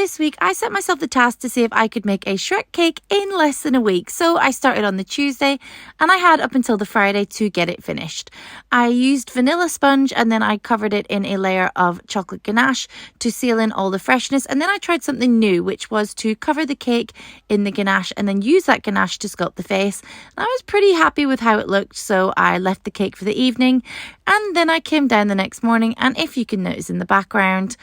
this week I set myself the task to see if I could make a Shrek cake in less than a week. So I started on the Tuesday and I had up until the Friday to get it finished. I used vanilla sponge and then I covered it in a layer of chocolate ganache to seal in all the freshness. And then I tried something new, which was to cover the cake in the ganache and then use that ganache to sculpt the face. And I was pretty happy with how it looked, so I left the cake for the evening. And then I came down the next morning, and if you can notice in the background,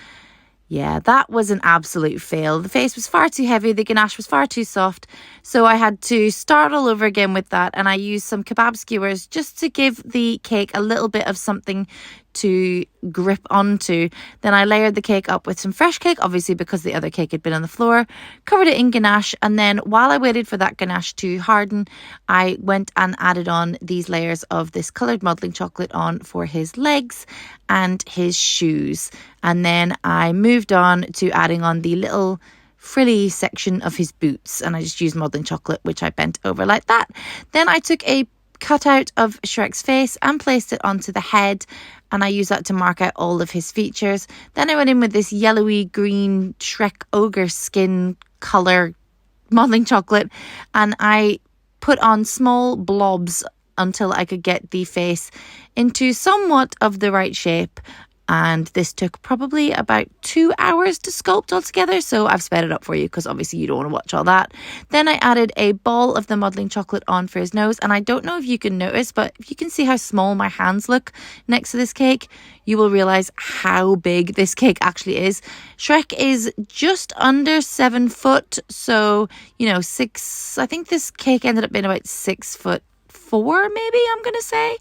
yeah, that was an absolute fail. The face was far too heavy, the ganache was far too soft, so I had to start all over again with that, and I used some kebab skewers just to give the cake a little bit of something to grip onto. Then I layered the cake up with some fresh cake, obviously because the other cake had been on the floor, covered it in ganache, and then while I waited for that ganache to harden, I went and added on these layers of this coloured modelling chocolate on for his legs and his shoes. And then I moved on to adding on the little frilly section of his boots, and I just used modelling chocolate, which I bent over like that. Then I took a cutout of Shrek's face and placed it onto the head, and I used that to mark out all of his features. Then I went in with this yellowy green Shrek ogre skin colour modelling chocolate, and I put on small blobs until I could get the face into somewhat of the right shape. And this took probably about 2 hours to sculpt altogether, so I've sped it up for you because obviously you don't want to watch all that. Then I added a ball of the modelling chocolate on for his nose, and I don't know if you can notice, but if you can see how small my hands look next to this cake, you will realise how big this cake actually is. Shrek is just under 7 foot, so, I think this cake ended up being about 6'4", maybe, I'm gonna say.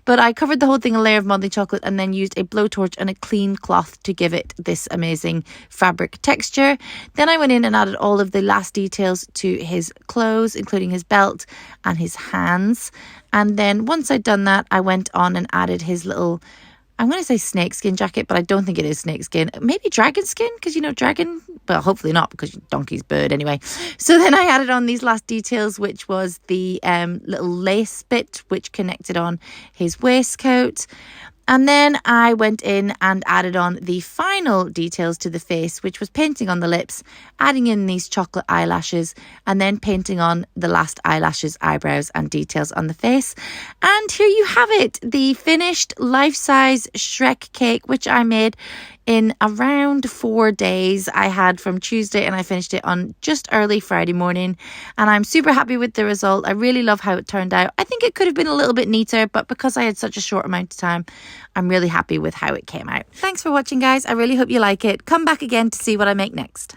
But I covered the whole thing in a layer of modelling chocolate and then used a blowtorch and a clean cloth to give it this amazing fabric texture. Then I went in and added all of the last details to his clothes, including his belt and his hands. And then once I'd done that, I went on and added his little, I'm going to say snakeskin jacket, but I don't think it is snakeskin. Maybe dragon skin, because, dragon, well, hopefully not, because donkey's bird anyway. So then I added on these last details, which was the little lace bit, which connected on his waistcoat. And then I went in and added on the final details to the face, which was painting on the lips, adding in these chocolate eyelashes, and then painting on the last eyelashes, eyebrows, and details on the face. And here you have it, the finished life-size Shrek cake, which I made in around 4 days. I had from Tuesday and I finished it on just early Friday morning, and I'm super happy with the result. I really love how it turned out. I think it could have been a little bit neater, but because I had such a short amount of time, I'm really happy with how it came out. Thanks for watching, guys. I really hope you like it. Come back again to see what I make next.